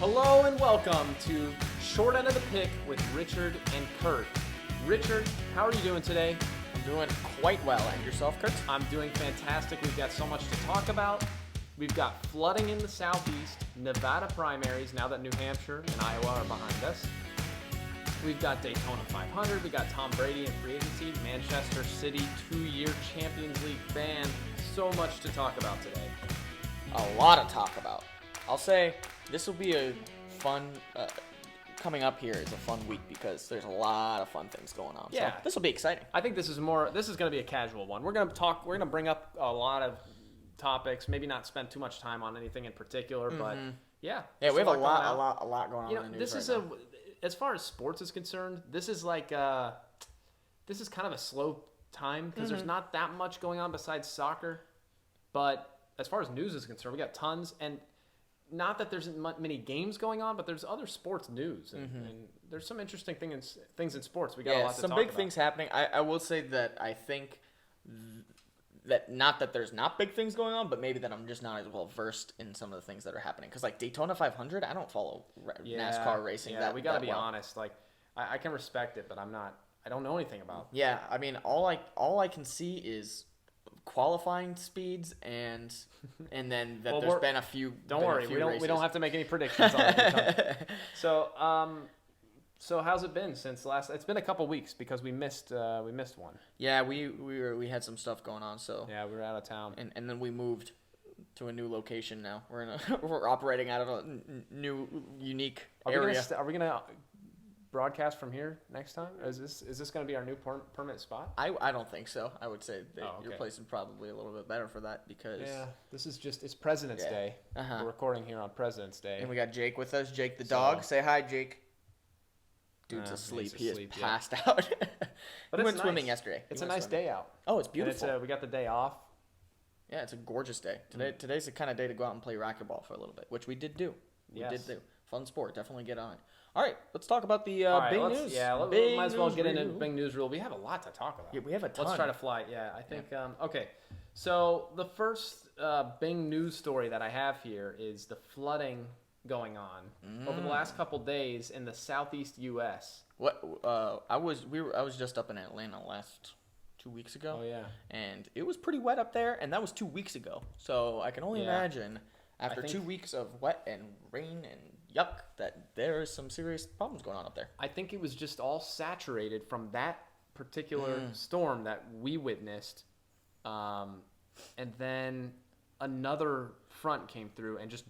Hello and welcome to Short End of the Pick with Richard and Kurt. Richard, how are you doing today? I'm doing quite well. And yourself, Kurt? I'm doing fantastic. We've got so much to talk about. We've got flooding in the southeast, Nevada primaries now that New Hampshire and Iowa are behind us. We've got Daytona 500. We've got Tom Brady in free agency, Manchester City 2-year Champions League ban. So much to talk about today. A lot to talk about. I'll say this will be a fun, coming up here is a fun week because there's a lot of fun things going on. Yeah. So this will be exciting. I think this is going to be a casual one. We're going to bring up a lot of topics, maybe not spend too much time on anything in particular, but yeah. Yeah, we have a lot going on in the news this is right now. As far as sports is concerned, this is kind of a slow time because there's not that much going on besides soccer. But as far as news is concerned, we got tons, and not that there's many games going on, but there's other sports news, and there's some interesting things in sports. We got a lot to talk about. Some big things happening. I will say that I think that not that there's not big things going on, but maybe that I'm just not as well versed in some of the things that are happening. Because like Daytona 500, I don't follow NASCAR racing. Yeah, we got to be honest. Like I can respect it, but I don't know anything about. Yeah, I mean, all I can see is qualifying speeds and then that there's been a few. Don't worry, we don't have to make any predictions on it. So how's it been since last? It's been a couple weeks because we missed one. Yeah, we had some stuff going on. So yeah, we were out of town, and then we moved to a new location. Now we're operating out of a new unique area. Are we gonna broadcast from here next time? Is this going to be our new permanent spot? I don't think so. I would say that okay. Your place is probably a little bit better for that because this is it's President's Day. We're recording here on President's Day, and we got Jake with us. Jake the So, dog. Say hi, Jake. Dude's asleep. He is passed out. But he went swimming yesterday. It's a nice day out. Oh, it's beautiful. We got the day off. Yeah, it's a gorgeous day. Today's the kind of day to go out and play racquetball for a little bit, which we did do. We did do. Fun sport. Definitely get on it. All right, let's talk about the big news. Yeah, we might as well get into big news rule. We have a lot to talk about. Yeah, we have a ton. Let's try to fly. Yeah, I think. Okay, so the first big news story that I have here is the flooding going on over the last couple days in the southeast U.S. I was just up in Atlanta last 2 weeks ago. Oh yeah, and it was pretty wet up there, and that was 2 weeks ago. So I can only imagine after 2 weeks of wet and rain and yuck that there is some serious problems going on up there. I think it was just all saturated from that particular storm that we witnessed, and then another front came through and just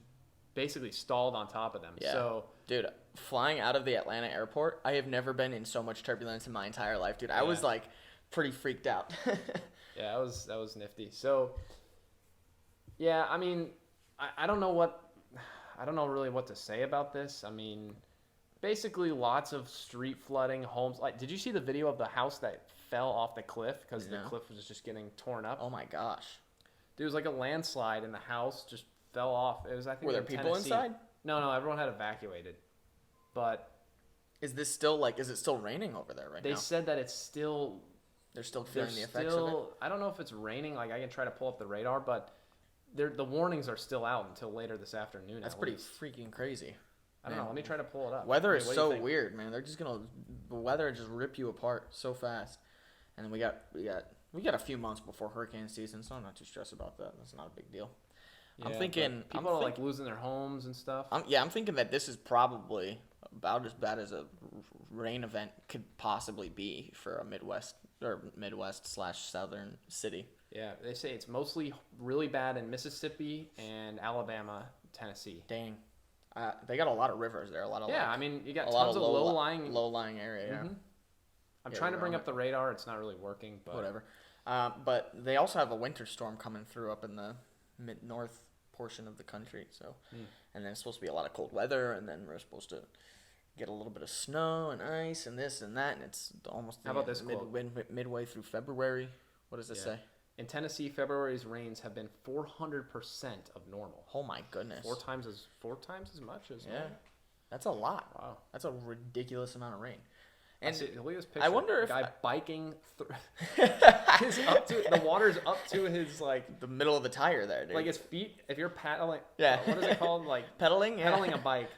basically stalled on top of them. Yeah. So, dude, flying out of the Atlanta airport, I have never been in so much turbulence in my entire life, dude. I was like pretty freaked out. Yeah, that was nifty. So, yeah, I mean, I don't know really what to say about this. I mean, basically lots of street flooding, homes. Like, did you see the video of the house that fell off the cliff because the cliff was just getting torn up? Oh my gosh. There was like a landslide and the house just fell off. It was, I think, were there people inside? No, everyone had evacuated. But is it still raining over there right now? They said that it's still. They're still feeling the effects of it. I don't know if it's raining. Like, I can try to pull up the radar, but the warnings are still out until later this afternoon. That's pretty freaking crazy. I don't know. Let me try to pull it up. Weather is so weird, man. They're just the weather just rip you apart so fast. And then we got a few months before hurricane season, so I'm not too stressed about that. That's not a big deal. Yeah, I'm thinking people are like losing their homes and stuff. I'm thinking that this is probably about as bad as a rain event could possibly be for a Midwest/Southern city. Yeah, they say it's mostly really bad in Mississippi and Alabama, Tennessee. Dang. They got a lot of rivers there. I mean, you got tons of low-lying area. Yeah. I'm trying to bring up the radar. It's not really working, but whatever. But they also have a winter storm coming through up in the mid-north portion of the country. So, and then it's supposed to be a lot of cold weather, and then we're supposed to get a little bit of snow and ice and this and that, and it's almost midway through February. What does this say? In Tennessee, February's rains have been 400% of normal. Oh my goodness! Four times as much as normal. That's a lot. Wow, that's a ridiculous amount of rain. And look at this picture. I wonder if guy biking the water's up to his the middle of the tire there, dude. Like his feet. If you're paddling, what is it called? Like pedaling a bike.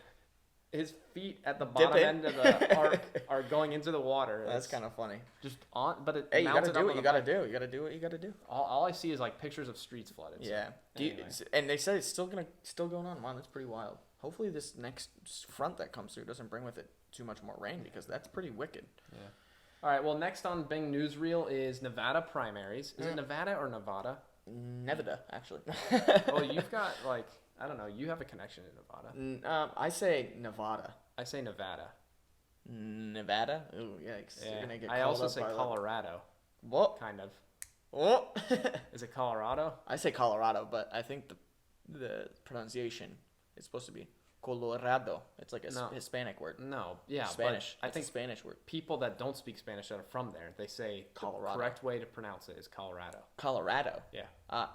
his feet at the bottom end of the arc are going into the water. That's kind of funny. Just on, but it Hey, you gotta mounted do up what on you the gotta bike. do. You gotta do what you gotta do. All I see is like pictures of streets flooded. Yeah. So, anyway. And they said it's still going on. Wow, that's pretty wild. Hopefully this next front that comes through doesn't bring with it too much more rain because that's pretty wicked. Yeah. All right. Well, next on Bing Newsreel is Nevada primaries. Is it Nevada or Nevada? Nevada, actually. Oh, you've got like I don't know. You have a connection in Nevada. I say Nevada. I say Nevada. Nevada? Ooh, yikes. Yeah. You're gonna get I called also up say by Colorado. What? Kind of. What? Is it Colorado? I say Colorado, but I think the pronunciation is supposed to be Colorado. It's like a No. Hispanic word. No. Yeah. Spanish. But I It's a think Spanish word. people that don't speak Spanish that are from there, they say Colorado. the correct way to pronounce it is Colorado. Colorado. Yeah.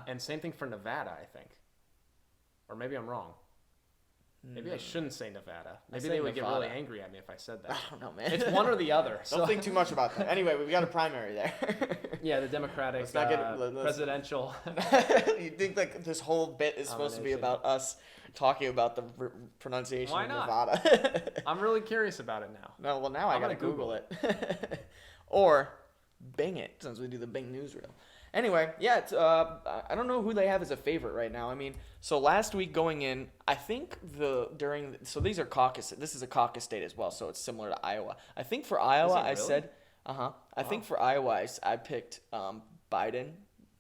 And same thing for Nevada, I think. Or maybe I'm wrong. Maybe I shouldn't say Nevada. Maybe say they would Nevada. get really angry at me if I said that. I don't know, man. It's one or the other. Don't think too much about that. Anyway, we've got a primary there. Yeah, the Democratic Let's not get- presidential. You think like this whole bit is supposed to be Nomination. about us talking about the pronunciation Why of not? Nevada? I'm really curious about it now. No, well now I I'm gotta gonna Google it. Or Bing it, since we do the Bing newsreel. Anyway, yeah, it's, I don't know who they have as a favorite right now. I mean, so last week going in, I think so these are caucus. This is a caucus state as well, so it's similar to Iowa. I think for Iowa, I really? said, I think for Iowa, I picked Biden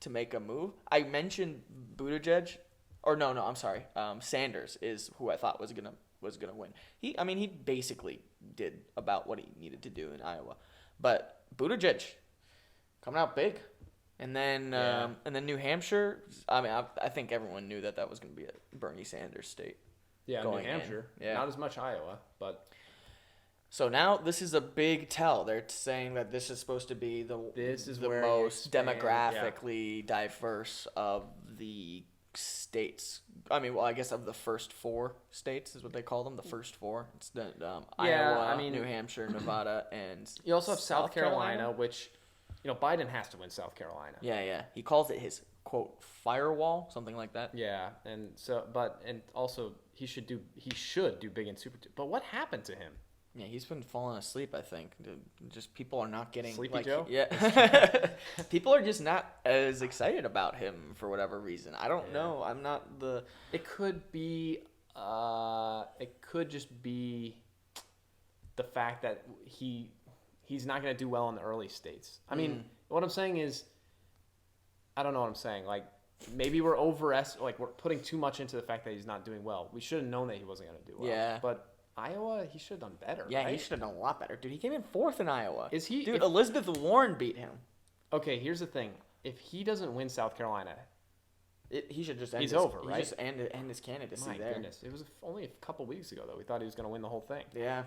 to make a move. I mentioned Buttigieg, or no, I'm sorry, Sanders is who I thought was gonna win. He basically did about what he needed to do in Iowa, but Buttigieg coming out big. And then New Hampshire. I mean, I think everyone knew that was going to be a Bernie Sanders state. Yeah, going New Hampshire. in. Yeah. Not as much Iowa, but So now this is a big tell. They're saying that this is supposed to be the where you most expand, demographically diverse of the states. I mean, well, I guess of the first 4 states is what they call them. The first 4. It's the Iowa, New Hampshire, Nevada, and you also have South Carolina, which, Biden has to win South Carolina. Yeah. He calls it his quote firewall, something like that. Yeah, and also he should do big in Super 2. But what happened to him? Yeah, he's been falling asleep, I think. Just people are not getting Sleepy Joe? Yeah. People are just not as excited about him for whatever reason. I don't know. I'm not the It could be it could just be the fact that he's not going to do well in the early states. I mean, what I'm saying is I don't know what I'm saying. Like maybe we're we're putting too much into the fact that he's not doing well. We should have known that he wasn't going to do well. Yeah. But Iowa, he should have done better. Yeah, right? he should have done a lot better. Dude, he came in 4th in Iowa. Is he? Dude, Elizabeth Warren beat him. Okay, here's the thing. If he doesn't win South Carolina, He should just end He's his, over, he right? just end his candidacy my there. goodness, it was only a couple weeks ago that we thought he was going to win the whole thing. Yeah.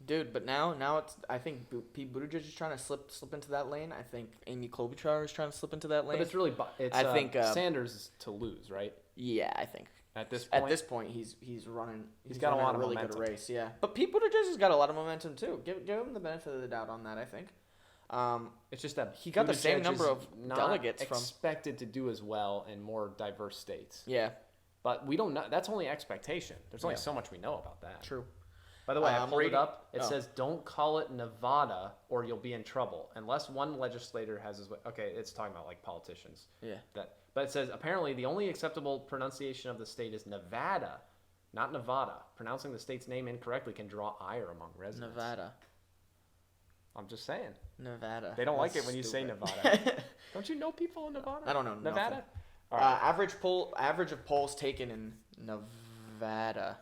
Dude, but now it's. I think Pete Buttigieg is trying to slip into that lane. I think Amy Klobuchar is trying to slip into that lane. But it's really I think Sanders is to lose, right? Yeah, I think At this point, he's running. He's got a running lot of really momentum. good race. Yeah, but Pete Buttigieg has got a lot of momentum too. Give him the benefit of the doubt on that. I think. it's just that he got the same Buttigieg number is of not delegates from. expected to do as well in more diverse states. Yeah, But we don't know. That's only expectation. There's only Yeah. so much we know about that. true. By the way, I pulled Brady- it up. It oh. says, "Don't call it Nevada, or you'll be in trouble." Unless one legislator has his way. Okay, it's talking about like politicians. Yeah. But it says apparently the only acceptable pronunciation of the state is Nevada, not Nevada. Pronouncing the state's name incorrectly can draw ire among residents. Nevada. I'm just saying. Nevada. They don't like That's it when you say stupid. Nevada. Don't you know people in Nevada? I don't know Nevada. nothing. All right. Average of polls taken in Nevada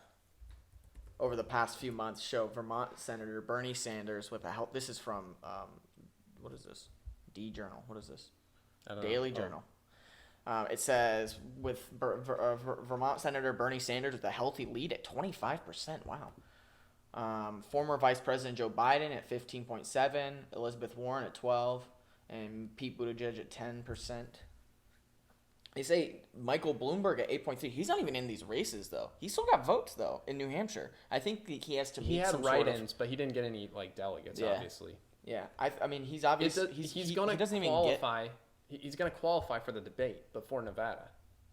over the past few months show Vermont Senator Bernie Sanders with a help. This is from what is this? D Journal. What is this? I don't know. Daily Oh. Journal. It says with Vermont Senator Bernie Sanders with a healthy lead at 25%. Wow. Former Vice President Joe Biden at 15.7, Elizabeth Warren at 12, and Pete Buttigieg at 10%. They say Michael Bloomberg at 8.3. He's not even in these races though. He still got votes though in New Hampshire. I think he has to meet He had some sort of. write-ins, but he didn't get any like delegates. Yeah. Obviously. Yeah, I mean he's obviously He's going he to doesn't even get. qualify. He's going to qualify for the debate before Nevada,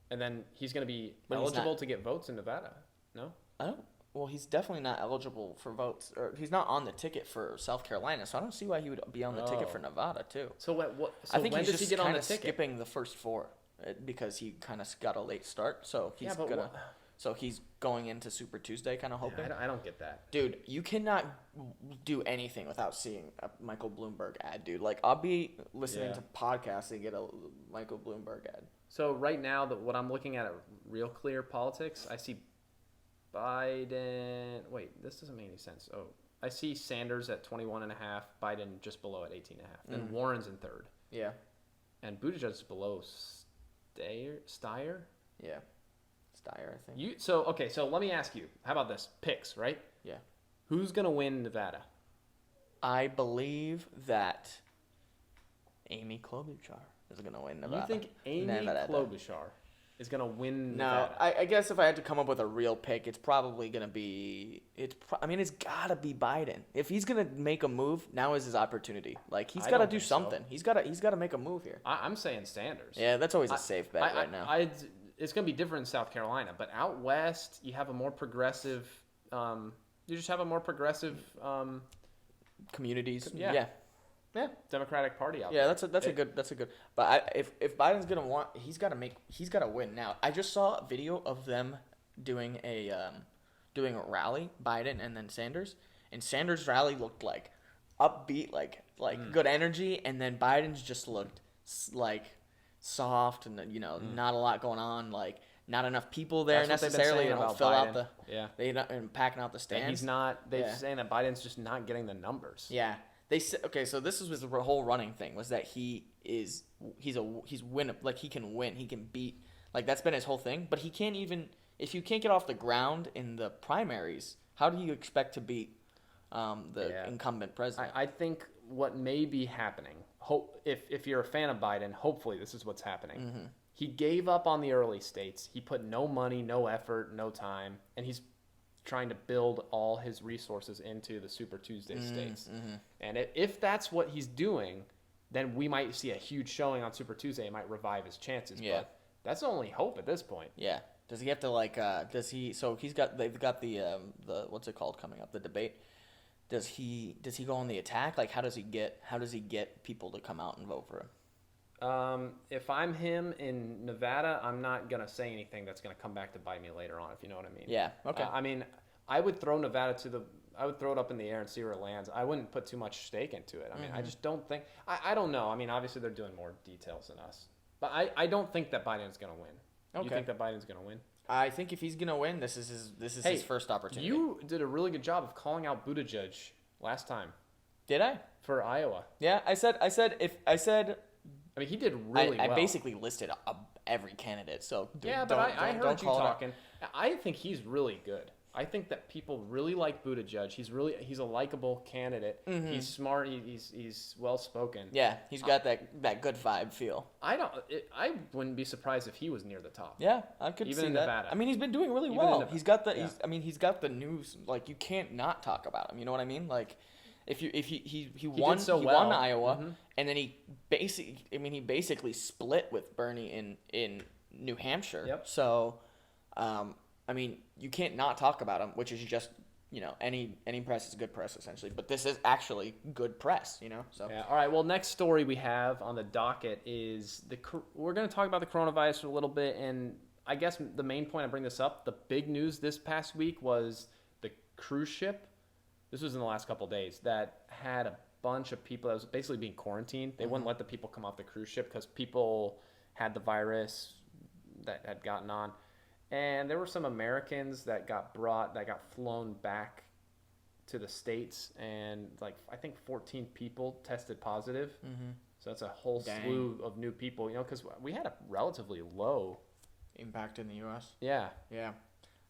and then he's going to be But he's eligible not- to get votes in Nevada. No. I don't. Well, he's definitely not eligible for votes, or he's not on the ticket for South Carolina. So I don't see why he would be on the ticket for Nevada too. So I think when he's does he just get on kind the of ticket? skipping the first four because he kind of got a late start. So he's So he's going into Super Tuesday, kind of hoping. I don't get that, dude. You cannot do anything without seeing a Michael Bloomberg ad, dude. Like I'll be listening to podcasts and get a Michael Bloomberg ad. So right now, what I'm looking at Real Clear Politics, I see Biden. Wait, this doesn't make any sense. Oh, I see Sanders at 21.5, Biden just below at 18.5. Then Warren's in third. Yeah. And Buttigieg is below Steyer. Yeah. Steyer, I think. So let me ask you. How about this? Picks, right? Yeah. Who's gonna win Nevada? I believe that Amy Klobuchar is gonna win Nevada. You think Amy Klobuchar is gonna win Nevada? No, I guess if I had to come up with a real pick, it's probably gonna be. It's gotta be Biden. If he's gonna make a move, now is his opportunity. Like he's gotta do something. So. He's gotta make a move here. I'm saying Sanders. Yeah, that's always a safe bet right now. It's gonna be different in South Carolina, but out west you have a more progressive. You just have a more progressive. Communities. Yeah. Democratic Party out there. Yeah, that's a good. But if Biden's gonna he's gotta win now. I just saw a video of them doing a rally, Biden and then Sanders, and Sanders' rally looked like upbeat, like good energy, and then Biden's just looked like soft and not a lot going on, like not enough people there necessarily. They don't fill out the and packing out the stands. And he's not. They're saying that Biden's just not getting the numbers. Yeah. They said, okay, so this was the whole running thing, was that he's win, like he can win, he can beat, like that's been his whole thing. But he can't even, if you can't get off the ground in the primaries, how do you expect to beat the incumbent president? I think what may be happening, if you're a fan of Biden, hopefully this is what's happening. Mm-hmm. He gave up on the early states. He put no money, no effort, no time, and he's trying to build all his resources into the Super Tuesday states. Mm-hmm. And if that's what he's doing, then we might see a huge showing on Super Tuesday. It might revive his chances. Yeah. But that's the only hope at this point. Yeah. Does he have to they've got the what's it called coming up, the debate. Does he go on the attack? Like how does he get people to come out and vote for him? If I'm him in Nevada, I'm not going to say anything that's going to come back to bite me later on, if you know what I mean. Yeah, okay. I would throw Nevada I would throw it up in the air and see where it lands. I wouldn't put too much stake into it. I just don't think, I don't know. Obviously they're doing more details than us, but I don't think that Biden's going to win. Okay. You think that Biden's going to win? I think if he's going to win, this is his first opportunity. You did a really good job of calling out Buttigieg last time. Did I? For Iowa. Yeah, I said he did really well. I basically listed every candidate, so I heard you talking. I think he's really good. I think that people really like Buttigieg. He's a likable candidate. Mm-hmm. He's smart. He's well spoken. Yeah, he's got that good vibe feel. I wouldn't be surprised if he was near the top. Yeah, I could even see in that. Nevada. He's been doing really well. He's got the he's got the news. Like you can't not talk about him. You know what I mean? Like. He won Iowa, mm-hmm. and then he basically split with Bernie in New Hampshire. Yep. So, you can't not talk about him, which is just any press is good press essentially. But this is actually good press, So yeah. All right. Well, next story we have on the docket is we're going to talk about the coronavirus for a little bit, and I guess the main point I bring this up, the big news this past week was the cruise ship. This was in the last couple of days that had a bunch of people that was basically being quarantined. They wouldn't let the people come off the cruise ship because people had the virus that had gotten on. And there were some Americans that got flown back to the States, and I think 14 people tested positive. Mm-hmm. So that's a whole slew of new people, because we had a relatively low impact in the U.S. Yeah. Yeah.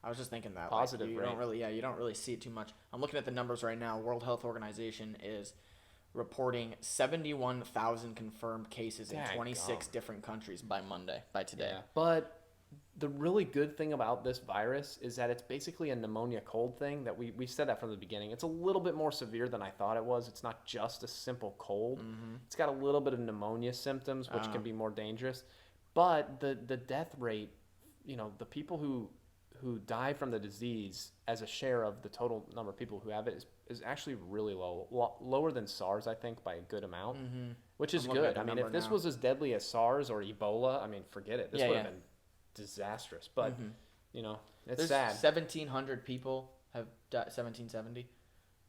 I was just thinking that positive you rate. You don't really see it too much. I'm looking at the numbers right now. World Health Organization is reporting 71,000 confirmed cases in 26 different countries by today. Yeah. But the really good thing about this virus is that it's basically a pneumonia cold thing that we said that from the beginning. It's a little bit more severe than I thought it was. It's not just a simple cold. Mm-hmm. It's got a little bit of pneumonia symptoms, which can be more dangerous. But the death rate, the people who who die from the disease as a share of the total number of people who have it is actually really low, lower than SARS, I think, by a good amount, which is good. I mean, if this was as deadly as SARS or Ebola, I mean, forget it. This would have been disastrous. But, it's sad. 1,700 people have died, 1,770,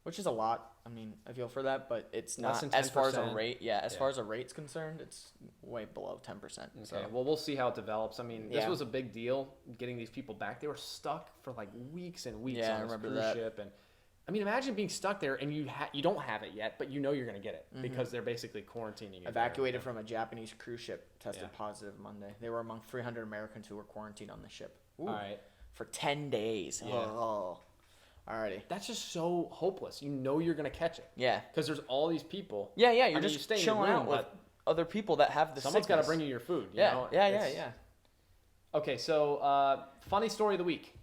which is a lot. I mean, I feel for that, but it's not as far as a rate. Yeah, as far as a rate's concerned, it's way below 10%. Okay, so. well, we'll see how it develops. I mean, this was a big deal, getting these people back. They were stuck for like weeks and weeks on this cruise ship. And I mean, imagine being stuck there and you don't have it yet, but you know you're going to get it because they're basically quarantining you. Evacuated from a Japanese cruise ship, tested positive Monday. They were among 300 Americans who were quarantined on the ship. Ooh, all right. For 10 days. Yeah. Oh. Alrighty. That's just so hopeless. You know you're going to catch it. Yeah. Because there's all these people. Yeah. You're just chilling out with other people that have the someone's got to bring you your food. You know? Yeah. Okay, so funny story of the week.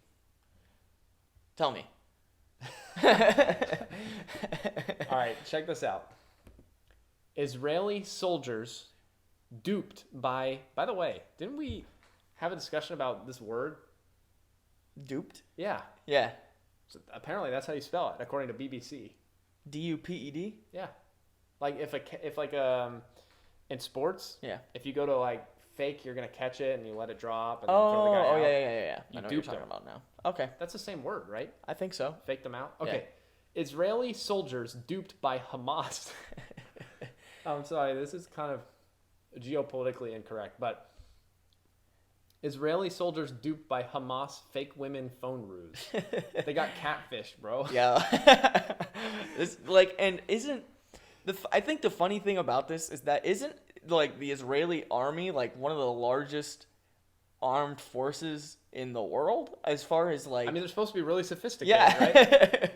Tell me. All right, check this out. Israeli soldiers duped by the way, didn't we have a discussion about this word? Duped? Yeah. Yeah. So apparently that's how you spell it, according to BBC. D-U-P-E-D? Yeah. Like if in sports, if you go to like fake, you're gonna catch it and you let it drop and throw the guy out. Yeah. You I know what you're duped talking them. about now. Okay. That's the same word, right? I think so. Fake them out? Okay. Yeah. Israeli soldiers duped by Hamas. I'm sorry, this is kind of geopolitically incorrect, but Israeli soldiers duped by Hamas fake women phone ruse. They got catfished, bro. Yeah. I think the funny thing about this is that isn't like the Israeli army like one of the largest armed forces in the world as far as like. I mean, they're supposed to be really sophisticated, right?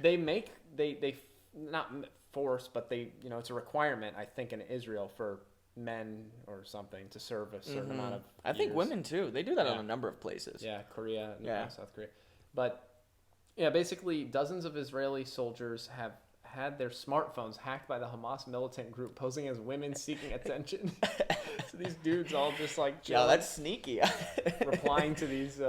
They not force, but it's a requirement, I think, in Israel for men or something to serve a certain amount of years. I think women too. They do that in a number of places. Yeah, Korea and South Korea. But yeah, basically dozens of Israeli soldiers have had their smartphones hacked by the Hamas militant group posing as women seeking attention. So these dudes all just like chilling, that's sneaky. replying to these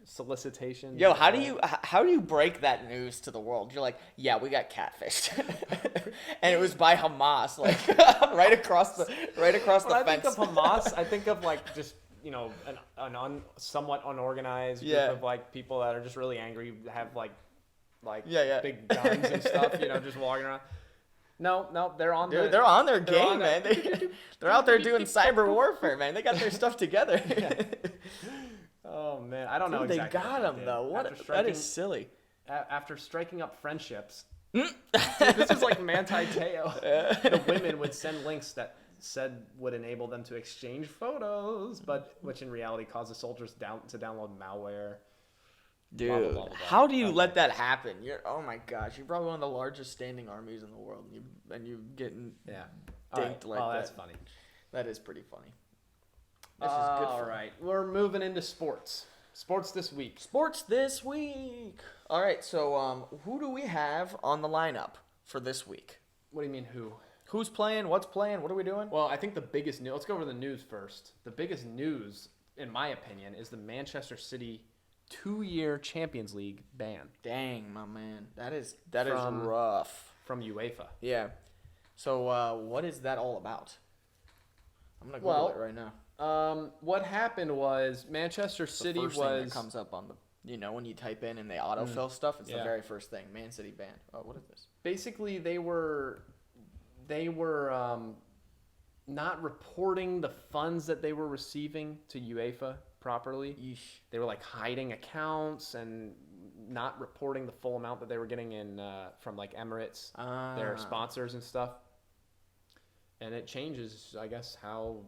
solicitations. Yo, how do you break that news to the world? You're like, yeah, we got catfished, and it was by Hamas, like right across the fence. When I think of Hamas, I think of like just an somewhat unorganized group of like people that are just really angry, have like big guns and stuff, just walking around. No, they're on their game, man. They're out there doing cyber warfare, man. They got their stuff together. Oh man, I don't know exactly. They got them though. That is silly. After striking up friendships, this is like Manti Te'o. The women would send links that said would enable them to exchange photos, but which in reality caused the soldiers to download malware. Dude, blah, blah, blah, blah. How do you let that happen? Oh my gosh, you're probably one of the largest standing armies in the world, and you getting dinked like that. That's funny. That is pretty funny. This is good. All right, we're moving into sports. Sports this week. All right, so who do we have on the lineup for this week? What do you mean who? Who's playing? What's playing? What are we doing? Well, I think the biggest news. Let's go over the news first. The biggest news, in my opinion, is the Manchester City 2-year Champions League ban. Dang, my man, that is rough. From UEFA. Yeah. So what is that all about? I'm gonna Google it right now. What happened was Manchester City the first thing that comes up on the when you type in and they autofill stuff, it's the very first thing. Man City banned. Oh, what is this? Basically, they were not reporting the funds that they were receiving to UEFA properly. Yeesh. They were like hiding accounts and not reporting the full amount that they were getting in from like Emirates, their sponsors and stuff. And it changes, I guess, how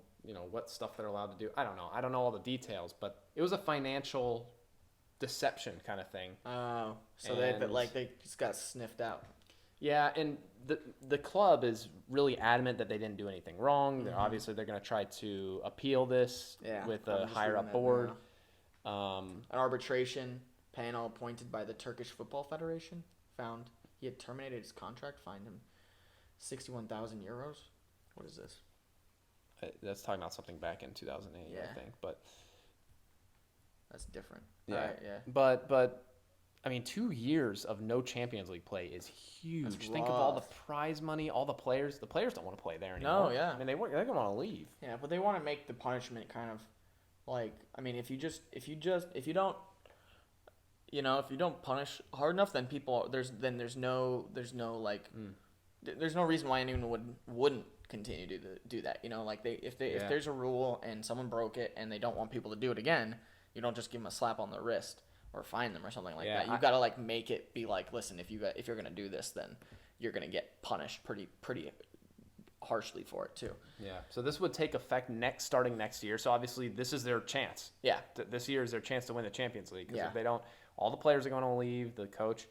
what stuff they're allowed to do. I don't know. I don't know all the details, but it was a financial deception kind of thing. Oh, so they just got sniffed out. Yeah, and the club is really adamant that they didn't do anything wrong. Mm-hmm. They're going to try to appeal this with a higher up board. An arbitration panel appointed by the Turkish Football Federation found he had terminated his contract, fined him 61,000 euros. What is this? That's talking about something back in 2008, I think. But That's different. Yeah. All right, yeah. But I mean, 2 years of no Champions League play is huge. That's Think of all the rough. prize money, all the players. The players don't want to play there anymore. No, yeah. I mean, they're going to want to leave. Yeah, but they want to make the punishment kind of like, I mean, if you don't, if you don't punish hard enough, then there's no like there's no reason why anyone wouldn't continue to do that. Like if there's a rule and someone broke it and they don't want people to do it again, you don't just give them a slap on the wrist or fine them or something like that. You got to like make it be like, listen, if you're gonna do this, then you're gonna get punished pretty harshly for it too. Yeah. So this would take effect starting next year. So obviously this is their chance. Yeah. This year is their chance to win the Champions League. Because Yeah. if they don't, all the players are going to leave. The coach.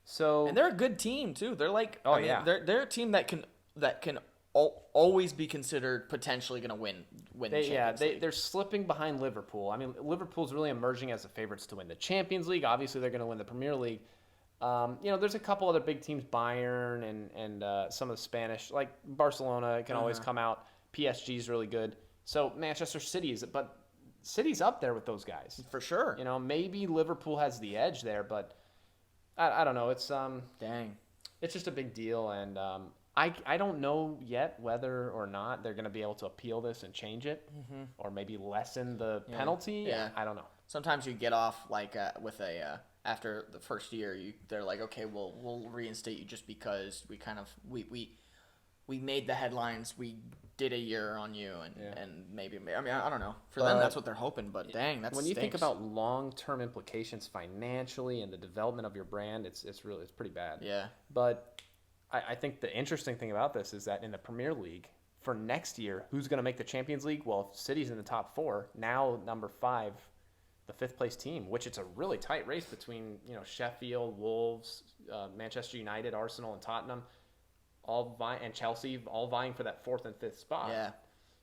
So And they're a good team too. They're like, yeah. they're a team that can always be considered potentially going to win the Champions League. They're slipping behind Liverpool. I mean, Liverpool's really emerging as the favorites to win the Champions League. Obviously, they're going to win the Premier League. There's a couple other big teams, Bayern and some of the Spanish, like Barcelona can always come out. PSG's really good. So Manchester City's up there with those guys. For sure. Maybe Liverpool has the edge there, but I don't know. It's Dang. It's just a big deal, and I don't know yet whether or not they're going to be able to appeal this and change it, or maybe lessen the penalty. Yeah. I don't know. Sometimes you get off like with a after the first year, they're like, okay, we'll reinstate you just because we made the headlines, we did a year on you, and maybe I don't know. For them, that's what they're hoping. But dang, that's when you think about long-term implications financially and the development of your brand, it's pretty bad. Yeah. But I think the interesting thing about this is that in the Premier League for next year, who's going to make the Champions League? Well, if City's in the top 4, now number 5, the 5th place team, which it's a really tight race between Sheffield, Wolves, Manchester United, Arsenal, and Tottenham, and Chelsea, all vying for that 4th and 5th spot. Yeah.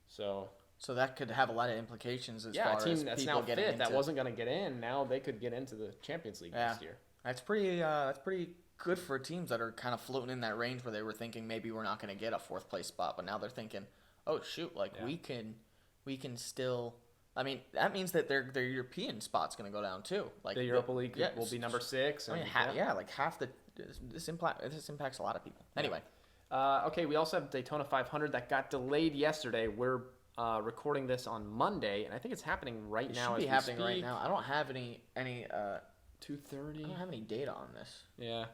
So that could have a lot of implications as far a team as that's people now getting 5th into, that wasn't going to get in, now they could get into the Champions League next year. That's pretty good for teams that are kind of floating in that range where they were thinking maybe we're not going to get a 4th place spot, but now they're thinking, oh shoot, we can still. I mean, that means that their European spot's going to go down too. Like the Europa League will be number 6. I mean, like half this impacts a lot of people. Anyway. Okay, we also have Daytona 500 that got delayed yesterday. We're recording this on Monday, and I think it's happening right now. It should be happening right now. I don't have any 2:30. I don't have any data on this. Yeah.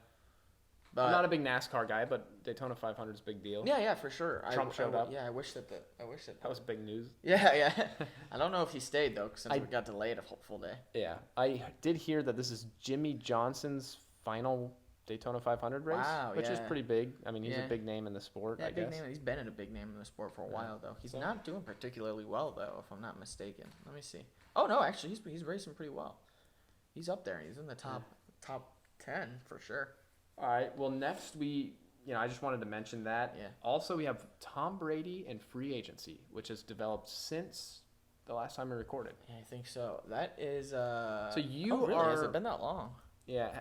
But I'm not a big NASCAR guy, but Daytona 500 is a big deal. Yeah, for sure. Trump showed up. Yeah, I wish that. That was big news. Yeah. I don't know if he stayed though, since we got delayed a full day. Yeah, I did hear that this is Jimmy Johnson's final Daytona 500 race, which is pretty big. I mean, he's a big name in the sport. I guess. Name. He's been a big name in the sport for a while though. He's not doing particularly well though, if I'm not mistaken. Let me see. Oh no, actually, he's racing pretty well. He's up there. He's in the top 10 for sure. All right. Well, next I just wanted to mention that. Yeah. Also, we have Tom Brady and free agency, which has developed since the last time we recorded. Yeah, I think so. That is. So you really? are. Has it been that long? Yeah.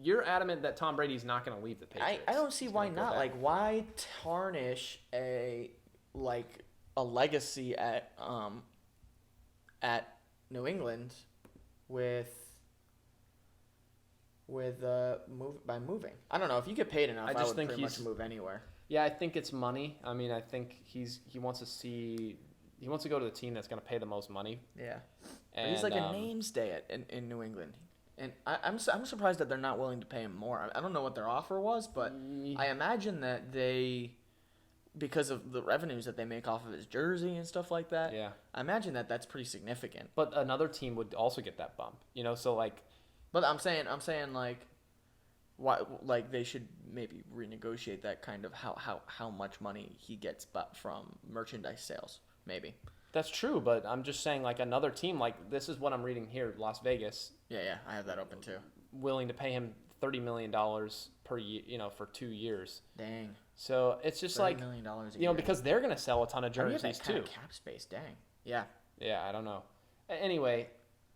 You're adamant that Tom Brady's not going to leave the Patriots. I don't see why not. Like, why tarnish a legacy at New England by moving. I don't know. If you get paid enough, I would pretty much move anywhere. Yeah, I think it's money. I mean, I think he wants to go to the team that's going to pay the most money. Yeah, and but he's like a mainstay in New England, and I'm surprised that they're not willing to pay him more. I don't know what their offer was, but I imagine that because of the revenues that they make off of his jersey and stuff like that. Yeah, I imagine that that's pretty significant. But another team would also get that bump, so like. But I'm saying like, why, like they should maybe renegotiate that kind of how much money he gets from merchandise sales, maybe. That's true, but I'm just saying like another team, like this is what I'm reading here, Las Vegas. Yeah, I have that open too. Willing to pay him $30 million per year, for 2 years. Dang. So it's just like $30 million a year. because they're gonna sell a ton of jerseys too. Cap space, dang. Yeah. Yeah, I don't know. Anyway.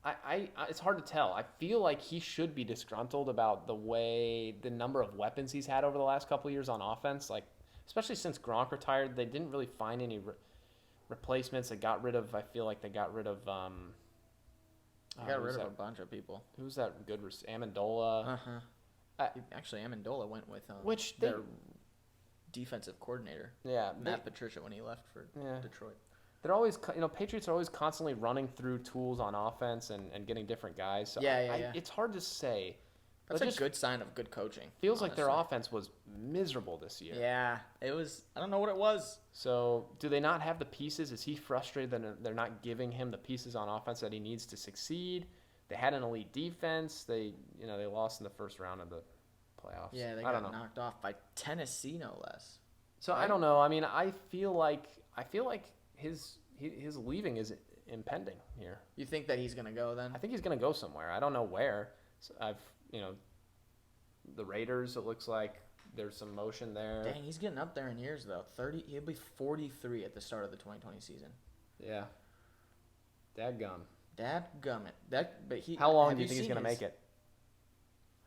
I it's hard to tell. I feel like he should be disgruntled about the number of weapons he's had over the last couple of years on offense. Like, especially since Gronk retired, they didn't really find any replacements. I feel like they got rid of They got rid of a bunch of people. Who's that good Amendola? Actually, Amendola went with which their defensive coordinator. Yeah, Matt Patricia when he left for Detroit. They're always, Patriots are always constantly running through tools on offense and getting different guys. So it's hard to say. That's a good sign of good coaching. Feels like their offense was miserable this year. Yeah, it was. I don't know what it was. So, do they not have the pieces? Is he frustrated that they're not giving him the pieces on offense that he needs to succeed? They had an elite defense. They lost in the first round of the playoffs. Yeah, they got knocked off by Tennessee, no less. So right? I don't know. I mean, I feel like his leaving is impending here. You think that he's gonna go then? I think he's gonna go somewhere. I don't know where. So the Raiders. It looks like there's some motion there. Dang, he's getting up there in years though. He'll be 43 at the start of the 2020 season. Yeah. Dadgummit. How long do you think he's gonna make it?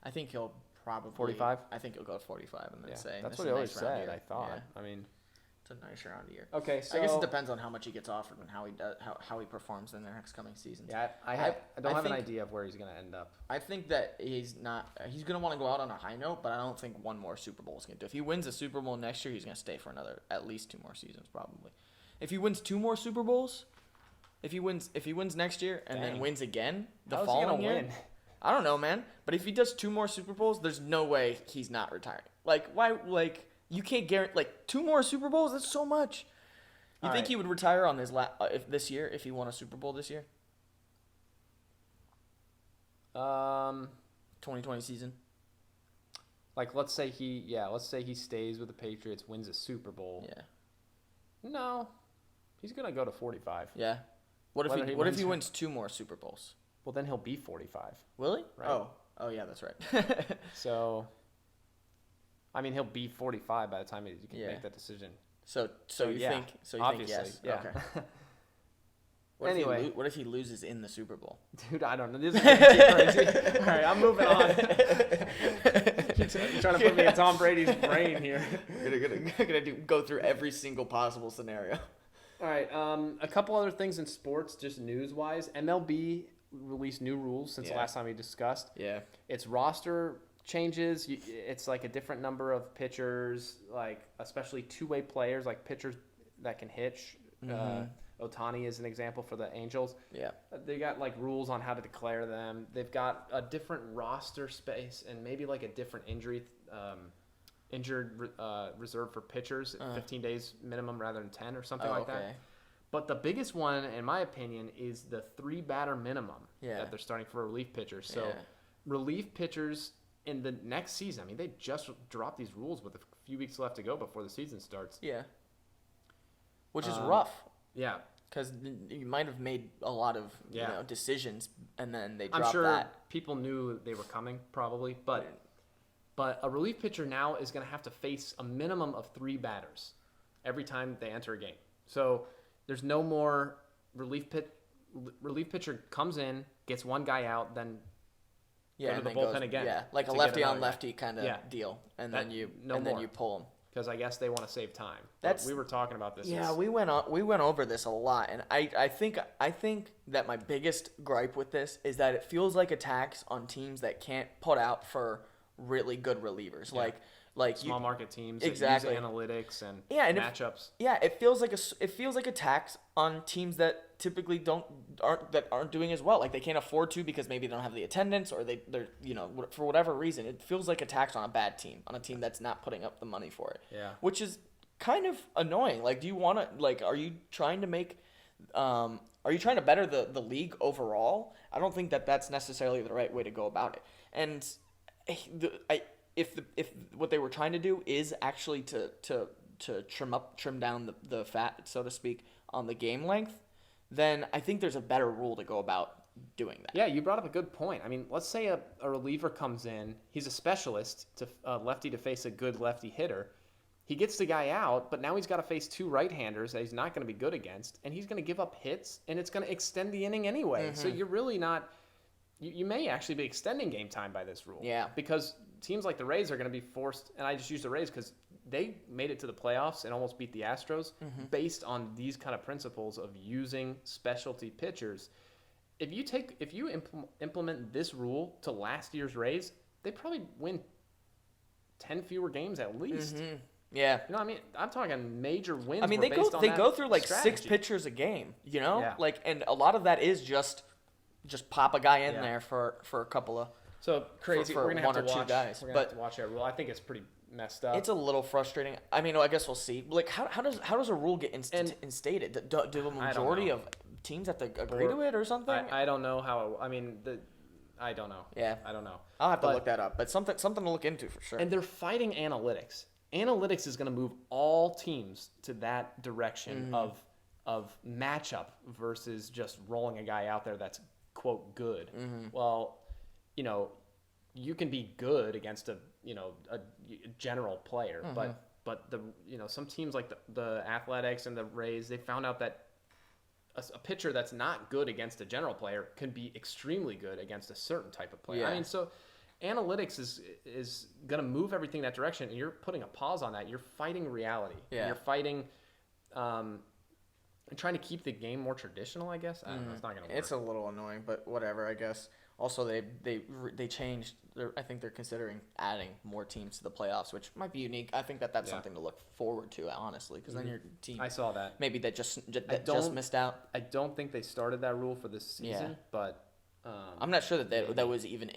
I think he'll probably 45. I think he'll go 45 and then say that's what he always said. I thought. Yeah. I mean, it's a nice round year. Okay, so I guess it depends on how much he gets offered and how he does how he performs in the next coming seasons. Yeah, I don't have an idea of where he's gonna end up. I think that he's gonna want to go out on a high note, but I don't think one more Super Bowl is gonna do. If he wins a Super Bowl next year, he's gonna stay for at least 2 more seasons probably. If he wins 2 more Super Bowls, if he wins next year and then wins again the following year, win? I don't know, man. But if he does 2 more Super Bowls, there's no way he's not retiring. Like why? Like you can't guarantee 2 more Super Bowls. That's so much. You think he would retire on his this year if he won a Super Bowl this year? 2020 season. Like let's say he stays with the Patriots, wins a Super Bowl. Yeah. No, he's gonna go to 45. Yeah. What if he wins 2 more Super Bowls? Well, then he'll be 45. Will he? Right. Oh yeah, that's right. So, I mean, he'll be 45 by the time he can make that decision. So you think yes? Yeah. Okay. What if he loses in the Super Bowl? Dude, I don't know. This is crazy. All right, I'm moving on. You're trying to put me in Tom Brady's brain here. We're gonna go through every single possible scenario. All right. A couple other things in sports, just news-wise. MLB released new rules since the last time we discussed. Yeah. It's roster changes. It's like a different number of pitchers, like especially two-way players, like pitchers that can hitch. Ohtani is an example for the Angels. Yeah. They got like rules on how to declare them. They've got a different roster space and maybe like a different injured reserve for pitchers, 15 days minimum rather than 10 or something like that. But the biggest one, in my opinion, is the 3-batter minimum that they're starting for relief pitchers. So relief pitchers in the next season, I mean, they just dropped these rules with a few weeks left to go before the season starts. Yeah. Which is rough. Yeah. Because you might have made a lot of decisions, and then they dropped that. I'm sure people knew they were coming, probably. But a relief pitcher now is going to have to face a minimum of 3 batters every time they enter a game. So there's no more relief pitcher comes in, gets one guy out, then go to the bullpen again. Yeah, like a lefty on lefty kind of deal, and then you pull him. Because I guess they want to save time. We were talking about this. Yeah, we went over this a lot, and I think that my biggest gripe with this is that it feels like a tax on teams that can't put out for really good relievers, like small market teams exactly that use analytics and matchups. It feels like a tax on teams that typically aren't doing as well. Like they can't afford to because maybe they don't have the attendance or they're for whatever reason. It feels like a tax on a bad team, on a team that's not putting up the money for it. Yeah, which is kind of annoying. Like, do you want to are you trying to make are you trying to better the league overall? I don't think that's necessarily the right way to go about it. And if what they were trying to do is actually to trim down the fat, so to speak, on the game length, then I think there's a better rule to go about doing that. Yeah, you brought up a good point. I mean, let's say a reliever comes in, he's a specialist to lefty to face a good lefty hitter. He gets the guy out, but now he's got to face 2 right-handers that he's not going to be good against, and he's going to give up hits, and it's going to extend the inning anyway. So you're really not. You may actually be extending game time by this rule. Yeah. Because teams like the Rays are going to be forced, and I just use the Rays because they made it to the playoffs and almost beat the Astros based on these kind of principles of using specialty pitchers. if you implement this rule to last year's Rays, they probably win 10 fewer games at least. Mm-hmm. Yeah. You know what I mean? I'm talking major wins. I mean, they go through like strategy. 6 pitchers a game, you know? Yeah. Like, and a lot of that is just pop a guy in there for a couple of so crazy. for we're gonna have one to or watch, two guys. We're gonna have to watch that rule. I think it's pretty messed up. It's a little frustrating. I mean, I guess we'll see. Like, how does a rule get instated? Do a majority of teams have to agree to it or something? I don't know how. I don't know. Yeah, I don't know. I'll have to look that up. But something to look into for sure. And they're fighting analytics. Analytics is going to move all teams to that direction of matchup versus just rolling a guy out there that's quote good. Well, you know, you can be good against a general player, but the some teams like the Athletics and the Rays, they found out that a pitcher that's not good against a general player can be extremely good against a certain type of player. Yeah. I mean, so analytics is going to move everything that direction, and you're putting a pause on that. You're fighting reality. Yeah. You're fighting and trying to keep the game more traditional, I guess. I don't know. It's not going to work. It's a little annoying, but whatever, I guess. Also, they changed. I think they're considering adding more teams to the playoffs, which might be unique. I think that's something to look forward to, honestly, because then your team. I saw that. Maybe that just missed out. I don't think they started that rule for this season, but I'm not sure that was even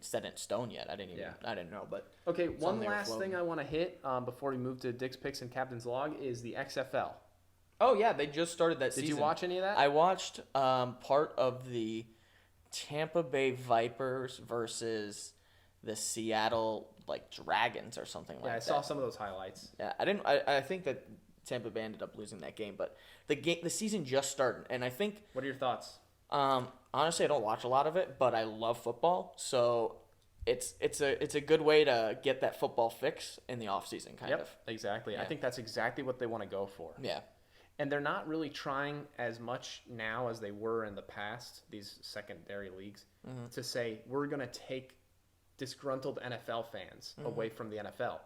set in stone yet. I didn't know, but okay. One last thing I want to hit before we move to Dick's Picks and Captain's Log is the XFL. Oh yeah, they just started that season. Did you watch any of that? I watched part of the Tampa Bay Vipers versus the Seattle Dragons or something like that. Yeah, I saw some of those highlights. Yeah, I think that Tampa Bay ended up losing that game, but the season just started, and I think. What are your thoughts? Honestly, I don't watch a lot of it, but I love football, so it's a good way to get that football fix in the off season, kind of. Exactly. Yeah. I think that's exactly what they want to go for. Yeah. And they're not really trying as much now as they were in the past, these secondary leagues, to say, we're going to take disgruntled NFL fans away from the NFL.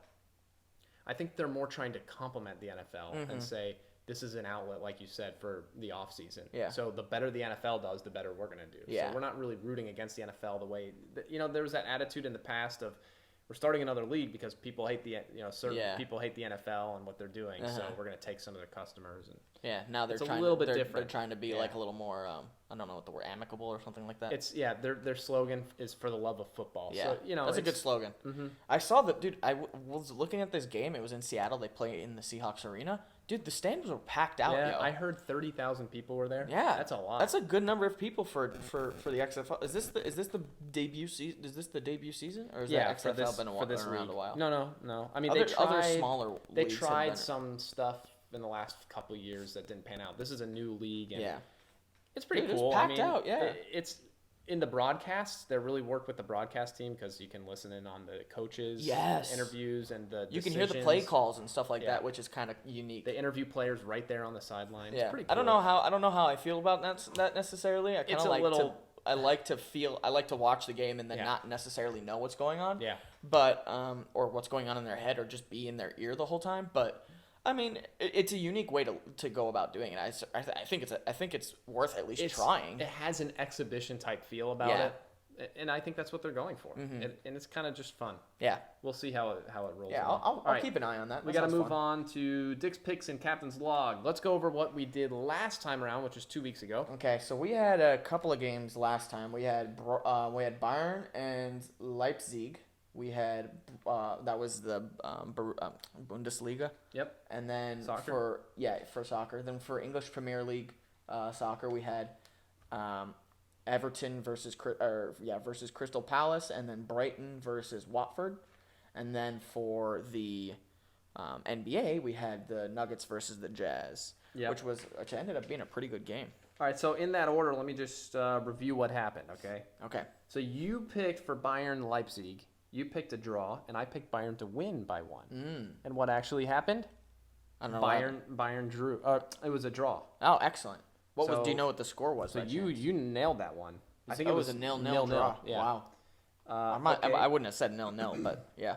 I think they're more trying to complement the NFL and say, this is an outlet, like you said, for the offseason. Yeah. So the better the NFL does, the better we're going to do. Yeah. So we're not really rooting against the NFL the way, there was that attitude in the past of, we're starting another league because people hate people hate the NFL and what they're doing, so we're going to take some of their customers. And now they're trying different. They're trying to be a little more, I don't know what the word, amicable or something like that. It's their slogan is for the love of football. Yeah, so, that's a good slogan. I saw that, dude. I was looking at this game. It was in Seattle. They play in the Seahawks arena. Dude, the stands were packed out. Yeah, yo. I heard 30,000 people were there. Yeah, that's a lot. That's a good number of people for the XFL. Is this the debut season? Is this the debut season, or is that XFL been around a while? No. I mean, other smaller. They tried some stuff in the last couple of years that didn't pan out. This is a new league, and it's pretty cool. It's packed out. Yeah, it's. In the broadcasts, they really work with the broadcast team because you can listen in on the coaches' interviews and the you can hear the play calls and stuff like that, which is kind of unique. They interview players right there on the sideline. Yeah. It's pretty cool. I don't know how I feel about that necessarily. I kind of I like to watch the game and then not necessarily know what's going on. Yeah. But or what's going on in their head or just be in their ear the whole time. But I mean, it's a unique way to go about doing it. I think it's worth at least trying. It has an exhibition type feel about it, and I think that's what they're going for. And it's kind of just fun. Yeah, we'll see how it rolls. Yeah, I'll keep an eye on that. We got to move on to Dick's Picks and Captain's Log. Let's go over what we did last time around, which was 2 weeks ago. Okay, so we had a couple of games last time. We had Bayern and Leipzig. We had that was the Bundesliga. Yep. And then soccer. for soccer. Then for English Premier League soccer, we had Everton versus Crystal Palace, and then Brighton versus Watford. And then for the NBA, we had the Nuggets versus the Jazz, which ended up being a pretty good game. All right, so in that order, let me just review what happened. Okay. So you picked for Bayern Leipzig. You picked a draw, and I picked Bayern to win by 1. And what actually happened? I don't know. Bayern drew. It was a draw. Oh, excellent. Do you know what the score was? So you nailed that one. I think it was a 0-0 draw. Yeah. Wow. I wouldn't have said 0-0, but yeah.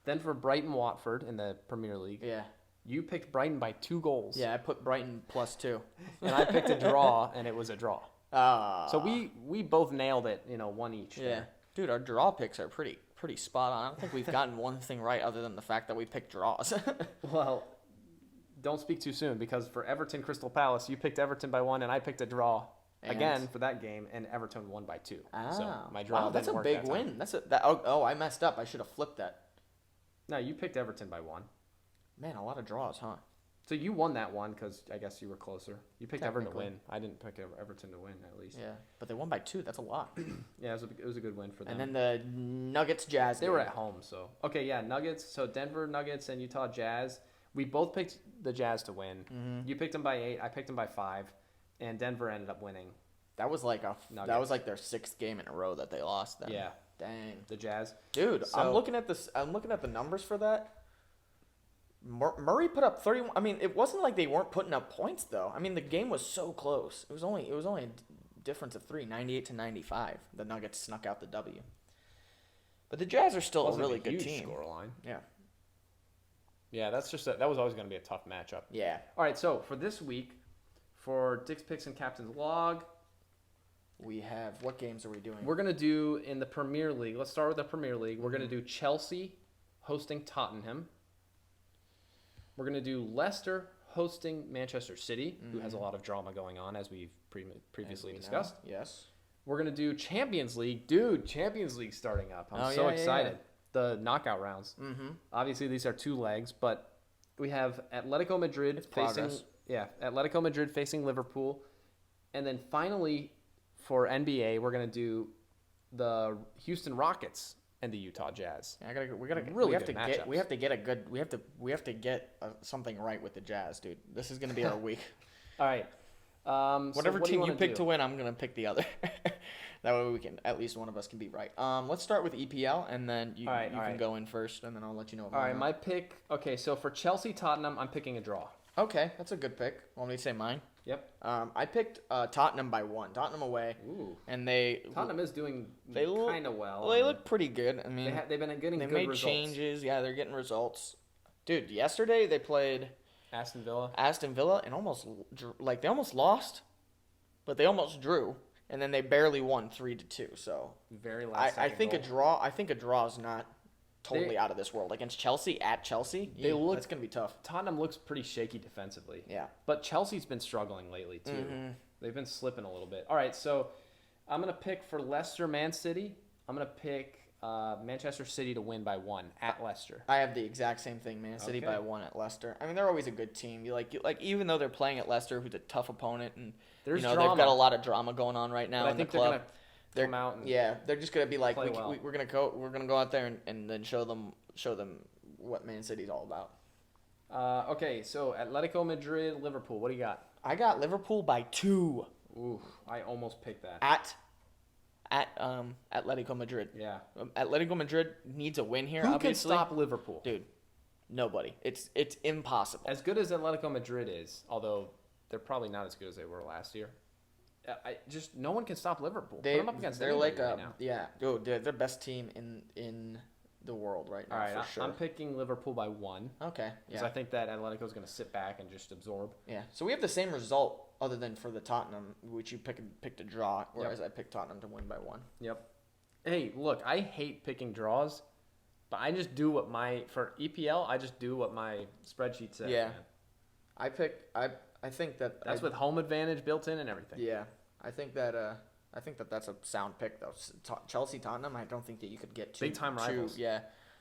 Then for Brighton Watford in the Premier League. Yeah. You picked Brighton by 2 goals. Yeah, I put Brighton +2. And I picked a draw, and it was a draw. So we both nailed it, one each. Yeah. there. Dude, our draw picks are pretty spot on. I don't think we've gotten one thing right other than the fact that we picked draws. Well, don't speak too soon because for Everton Crystal Palace, you picked Everton by 1 and I picked a draw again for that game, and Everton won by 2. So my draw wow, that's a didn't work big that time. win. I messed up. I should have flipped that. No, you picked Everton by 1. Man, a lot of draws, huh? So you won that one because I guess you were closer. You picked Everton to Technically. win. I didn't pick Everton to win, at least. Yeah, but they won by 2. That's a lot. Yeah, it was a good win for them. And then the Nuggets Jazz. They were at home, so. Okay, yeah, Nuggets. So Denver Nuggets and Utah Jazz. We both picked the Jazz to win. Mm-hmm. You picked them by 8. I picked them by 5. And Denver ended up winning. That was like their 6th game in a row that they lost. Then. Yeah. Dang. The Jazz. Dude, So, I'm looking at this. I'm looking at the numbers for that. Murray put up 31. I mean, it wasn't like they weren't putting up points though. I mean, the game was so close. It was only a difference of 3, 98-95. The Nuggets snuck out the W. But the Jazz are still a wasn't really good huge team. Scoreline. Yeah. Yeah, that was always going to be a tough matchup. Yeah. All right, so for this week, for Dick's Picks and Captain's Log, We have, what games are we doing? we're going to do in the Premier League. Let's start with the Premier League. We're going to do Chelsea hosting Tottenham. We're going to do Leicester hosting Manchester City, who has a lot of drama going on, as we've previously discussed. Yes. We're going to do Champions League. Dude, Champions League starting up. I'm so excited. The knockout rounds. Mm-hmm. Obviously, these are 2 legs, but we have Atletico Madrid Atletico Madrid facing Liverpool. And then finally, for NBA, we're going to do the Houston Rockets and the Utah Jazz. Yeah, we have to get something right with the Jazz, dude. This is gonna be our week. All right. Whatever so team you pick do? to win, I'm gonna pick the other. That way we can at least one of us can be right. Let's start with EPL, and then you can go in first, and then I'll let you know. All right, my pick. Okay, so for Chelsea Tottenham, I'm picking a draw. Okay, that's a good pick. Want me to say mine? Yep. I picked Tottenham by 1. Tottenham away. Ooh. And Tottenham is doing kind of well. They look pretty good. I mean, they've been getting good made results. changes. Yeah, they're getting results. Dude, yesterday they played Aston Villa and they almost lost, but they almost drew, and then they barely won 3-2. So very last. I think a draw is not totally out of this world against Chelsea at Chelsea. That's gonna be tough. Tottenham looks pretty shaky defensively. Yeah, but Chelsea's been struggling lately too. Mm-hmm. They've been slipping a little bit. All right, so I'm gonna pick for Leicester, Man City. I'm gonna pick Manchester City to win by 1 at Leicester. I have the exact same thing, Man City by 1 at Leicester. I mean, they're always a good team. You like even though they're playing at Leicester, who's a tough opponent, and There's they've drama. got a lot of drama going on right now But in the club. I think they're gonna come out. And they're just gonna be like, play well. we're gonna go out there and then show them what Man City's all about. Okay, so Atletico Madrid, Liverpool. What do you got? I got Liverpool by 2 Ooh, I almost picked that. at Atletico Madrid. Yeah. Atletico Madrid needs a win here. Who obviously. can stop Liverpool? Dude, nobody. It's impossible. As good as Atletico Madrid is, although they're probably not as good as they were last year. No one can stop Liverpool. Put them up against they're anybody like right now. yeah, dude, they're the best team in the world right now. All right, for sure. I'm picking Liverpool by 1. Okay, Because I think that Atletico is going to sit back and just absorb. Yeah, so we have the same result other than for the Tottenham, which you picked a draw, whereas I picked Tottenham to win by 1. Yep. Hey, look, I hate picking draws, but I just do for EPL, I just do what my spreadsheet says. Yeah. Man. I think That's with home advantage built in and everything. Yeah, I think that that's a sound pick though. Chelsea Tottenham, I don't think that you could get Big time rivals.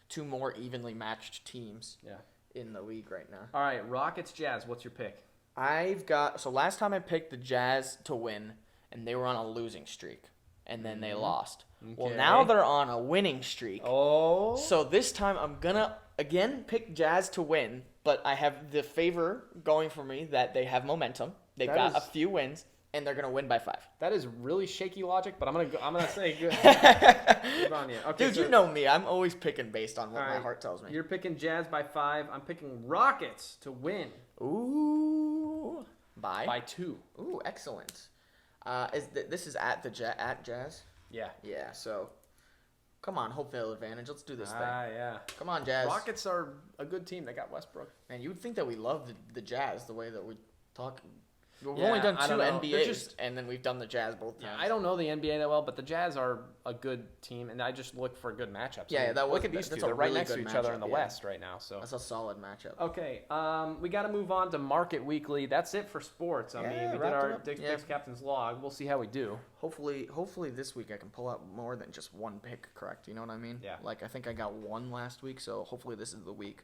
Two more evenly matched teams. Yeah. In the league right now. All right, Rockets Jazz. What's your pick? Last time I picked the Jazz to win, and they were on a losing streak, and then they lost. Okay. Well, now they're on a winning streak. Oh. So this time I'm gonna again pick Jazz to win, but I have the favor going for me that they have momentum. They've got a few wins, and they're gonna win by 5. That is really shaky logic, but I'm gonna say good. Good on you. Okay, Dude, you know me. I'm always picking based on what my heart tells me. You're picking Jazz by 5. I'm picking Rockets to win. Ooh. By 2. Ooh, excellent. This is at Jazz? Yeah. Yeah, so come on, home field advantage. Let's do this thing. Yeah. Come on, Jazz. Rockets are a good team. They got Westbrook. Man, you would think that we love the Jazz the way that we talk. We've only done I 2 don't know. They're NBAs, and then we've done the Jazz both times. I don't know the NBA that well, but the Jazz are a good team, and I just look for good matchups. Yeah, look at these two. They're right next to each other in the West right now. So that's a solid matchup. Okay, we got to move on to Market Weekly. That's it for sports. I mean, we did our Dick's Picks Captain's Log. We'll see how we do. Hopefully this week I can pull out more than just one pick correct. You know what I mean? Yeah. Like, I think I got 1 last week, so hopefully this is the week.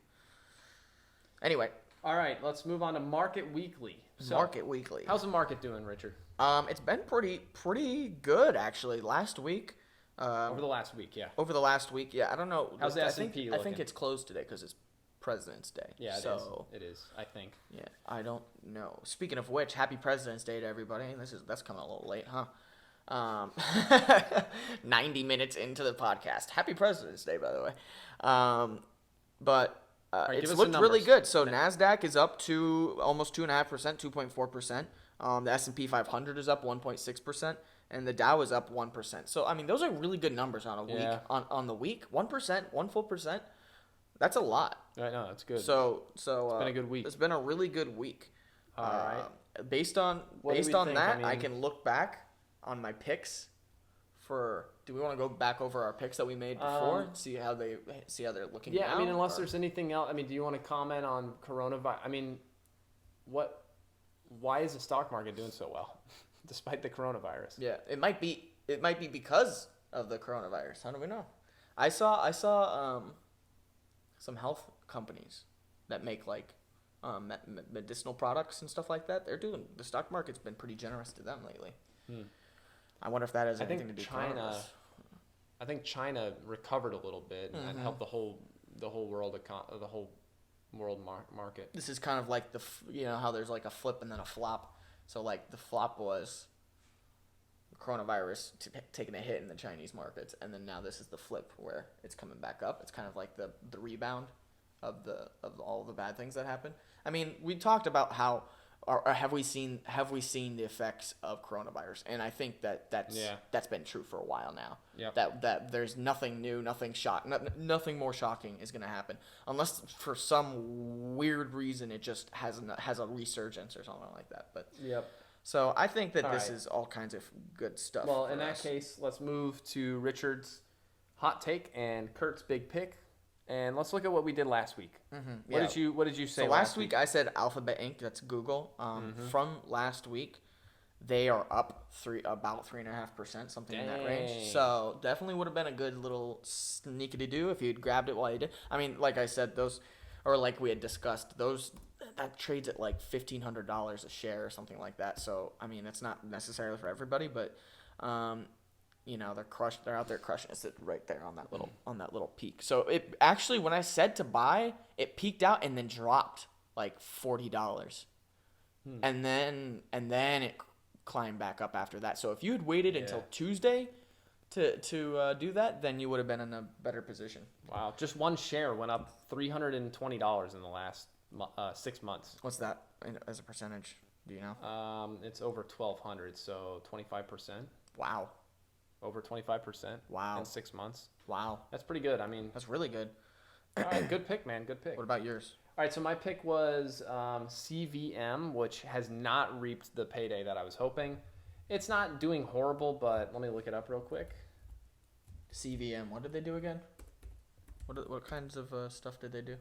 Anyway. All right, let's move on to Market Weekly. So, Market Weekly. How's the market doing, Richard? It's been pretty good, actually. Last week. Over the last week, yeah. Over the last week, yeah. I don't know. How's the S&P looking? I think it's closed today because it's President's Day. Yeah, it is, I think. Yeah, I don't know. Speaking of which, happy President's Day to everybody. That's coming a little late, huh? 90 minutes into the podcast. Happy President's Day, by the way. But it's looked really good. So NASDAQ is up to almost 2.5%, 2.4%. The S&P 500 is up 1.6%, and the Dow is up 1%. So, I mean, those are really good numbers on a week. On the week, 1%, 1 full percent. That's a lot. Right, no, that's good. So it's been a good week. It's been a really good week. All right. Based on that, I can look back on my picks. Do we want to go back over our picks that we made before and see how they're looking? Yeah, now, I mean, unless there's anything else. I mean, do you want to comment on coronavirus? I mean, why is the stock market doing so well despite the coronavirus? Yeah, it might be because of the coronavirus. How do we know? I saw some health companies that make like medicinal products and stuff like that. The stock market's been pretty generous to them lately. I wonder if that has anything to do with coronavirus. I think China recovered a little bit and helped the whole world market. This is kind of like how there's like a flip and then a flop. So like the flop was coronavirus taking a hit in the Chinese markets, and then now this is the flip where it's coming back up. It's kind of like the rebound of all the bad things that happened. I mean, we talked about how. Or have we seen the effects of coronavirus? And I think that's been true for a while now. Yep. That there's nothing new, nothing more shocking is going to happen unless for some weird reason it just has a resurgence or something like that. But so I think that this is all kinds of good stuff. Well, in that case, let's move to Richard's hot take and Kurt's big pick. And let's look at what we did last week. What did you say? So last week I said Alphabet Inc. That's Google. From last week, they are up about 3.5%, something in that range. So definitely would have been a good little sneaky do if you'd grabbed it while you did. I mean, like I said, like we had discussed, that trades at like $1,500 a share or something like that. So I mean, it's not necessarily for everybody, but. They're out there crushing it right there on that little peak. So it actually, when I said to buy, it peaked out and then dropped like $40, and then it climbed back up after that. So if you had waited until Tuesday to do that, then you would have been in a better position. Wow, just one share went up $320 in the last 6 months. What's that as a percentage? Do you know? It's over 1,200, so 25%. Wow. Over 25%. Wow. In 6 months. Wow. That's pretty good. I mean, that's really good. All right, good pick, man. Good pick. What about yours? All right, so my pick was CVM, which has not reaped the payday that I was hoping. It's not doing horrible, but let me look it up real quick. CVM. What did they do again? What kinds of stuff did they do?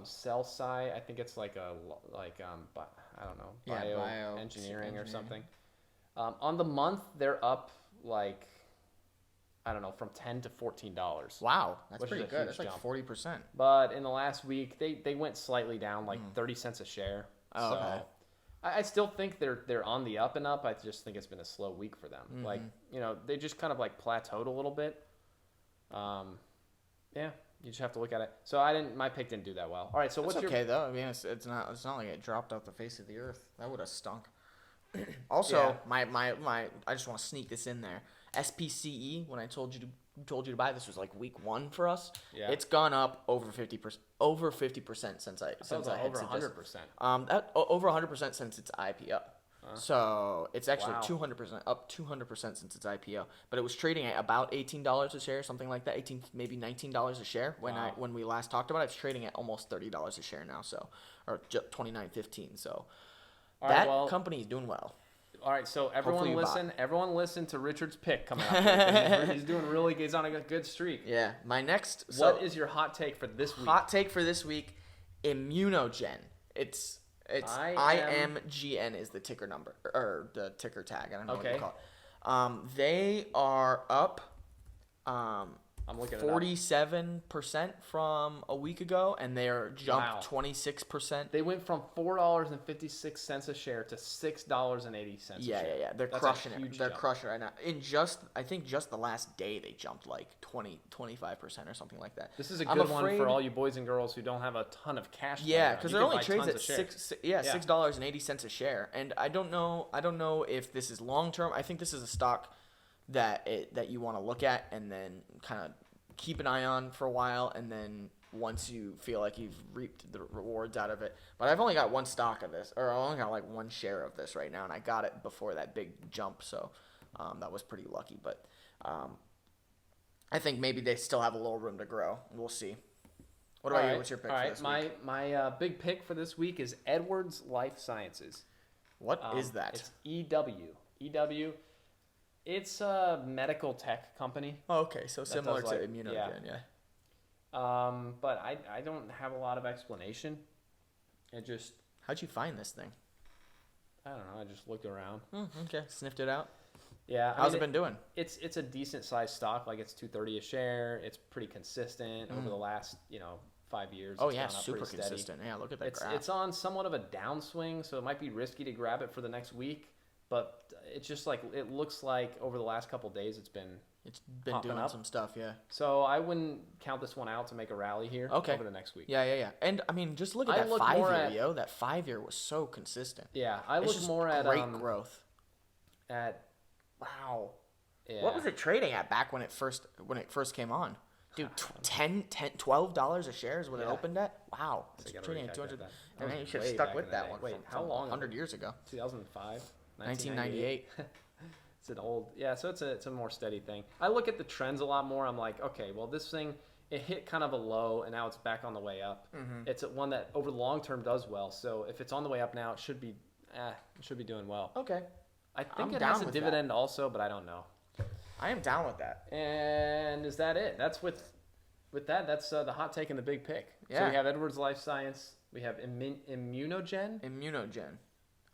Cell sci. I think it's I don't know, bioengineering or something. On the month, they're up I don't know, from $10 to $14. Wow, that's pretty good. That's like 40%. But in the last week, they went slightly down, 30 cents a share. Oh, so okay. I still think they're on the up and up. I just think it's been a slow week for them. They just kind of plateaued a little bit. Yeah, you just have to look at it. So my pick didn't do that well. All right, so what's your... okay though. I mean, it's not like it dropped off the face of the earth. That would have stunk. Also, my I just want to sneak this in there. SPCE, when I told you to buy, this was like week 1 for us. Yeah. It's gone up over 50%. Over 50% since I over 100%. Over 100% since its IPO. So it's actually 200% up 200% since its IPO. But it was trading at about $18 a share, something like that, maybe $19 a share when we last talked about it. It's trading at almost $30 a share now, so or $29.15. So. All right, that well, company is doing well. All right, so Hopefully you everyone listen to Richard's pick coming up. Here, 'cause he's on a good streak. Yeah, my next. What is your hot take for this week? Hot take for this week, Immunogen. It's IMGN is the ticker number or the ticker tag. I don't know what you call it. They are up. I'm looking 47% from a week ago, and they are jumped 26%. They went from $4.56 a share to $6.80 a share. Yeah. They're crushing it. They're crushing it right now. I think just the last day they jumped like 25% or something like that. This is a good one for all you boys and girls who don't have a ton of cash. Yeah, because it only trades at $6.80 a share, and I don't know if this is long term. I think this is a stock that you want to look at and then kind of keep an eye on for a while, and then once you feel like you've reaped the rewards out of it. But I've only got one stock of this, or I only got like one share of this right now, and I got it before that big jump, so that was pretty lucky. But I think maybe they still have a little room to grow. We'll see. What about you? What's your pick for this week? My big pick for this week is Edwards Life Sciences. What is that? It's EW. It's a medical tech company. Oh, okay. So similar to Immunogen, yeah. But I don't have a lot of explanation. How'd you find this thing? I don't know. I just looked around. Okay. Sniffed it out. Yeah. How's it been doing? It's a decent sized stock. Like it's $2.30 a share. It's pretty consistent over the last 5 years. Oh yeah, super consistent. Yeah, look at that graph. It's on somewhat of a downswing, so it might be risky to grab it for the next week. But it's just like it looks like over the last couple of days it's been doing up. some stuff, yeah. So I wouldn't count this one out to make a rally here over the next week. Yeah. And I mean, just look at that 5 year, That 5 year was so consistent. Yeah, I look more at great growth. Wow. Yeah. What was it trading at back when it first came on? Dude, $12 a share is what it opened at? Wow. It's trading at 200. And then you should have stuck with that one. Wait, how long? 100 years ago. 2005? 1998. It's an old, so it's a more steady thing. I look at the trends a lot more. I'm like, okay, well this thing, it hit kind of a low and now it's back on the way up. It's one that over the long term does well. So if it's on the way up now, it should be doing well. Okay. I think it has a dividend also, but I don't know. I am down with that. And is that it? That's with that. That's the hot take and the big pick. Yeah. So we have Edwards Life Science. We have Immunogen.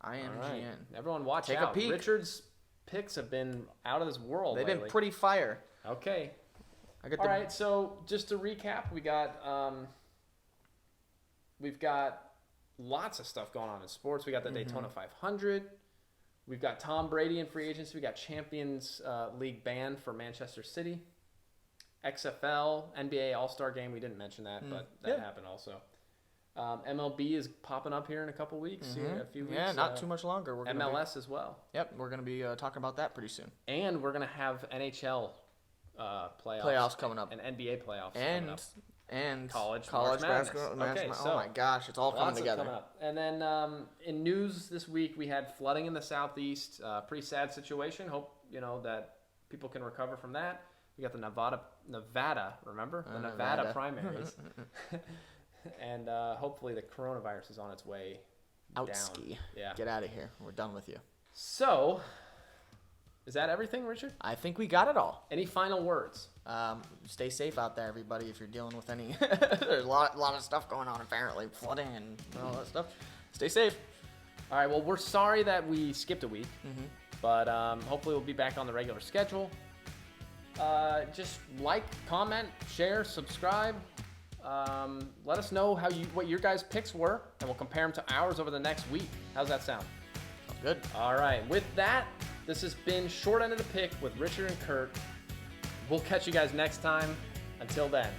IMGN. Right. Everyone watch Take out. a peek. Richard's picks have been out of this world They've lately. been pretty fire. Okay. All right, so just to recap, we've got lots of stuff going on in sports. We got the Daytona 500. We've got Tom Brady in free agency. We got Champions League ban for Manchester City. XFL, NBA All-Star Game. We didn't mention that, but that happened also. MLB is popping up here in a couple weeks, a few weeks. Yeah, not too much longer. We're MLS as well. Yep, we're going to be talking about that pretty soon. And we're going to have NHL playoffs coming up. And NBA playoffs coming up. And college basketball. Okay, oh my gosh, it's all coming together. Coming up. And then in news this week, we had flooding in the southeast. Pretty sad situation. Hope that people can recover from that. We got the Nevada, remember? The Nevada primaries. And hopefully the coronavirus is on its way down. Yeah. Get out of here. We're done with you. So, is that everything, Richard? I think we got it all. Any final words? Stay safe out there, everybody, if you're dealing with any... There's a lot of stuff going on, apparently. Flooding and all that stuff. Stay safe. All right, well, we're sorry that we skipped a week. But hopefully we'll be back on the regular schedule. Just like, comment, share, subscribe. Let us know what your guys' picks were, and we'll compare them to ours over the next week. How's that sound? Good. All right. With that, this has been Short End of the Pick with Richard and Kurt. We'll catch you guys next time. Until then.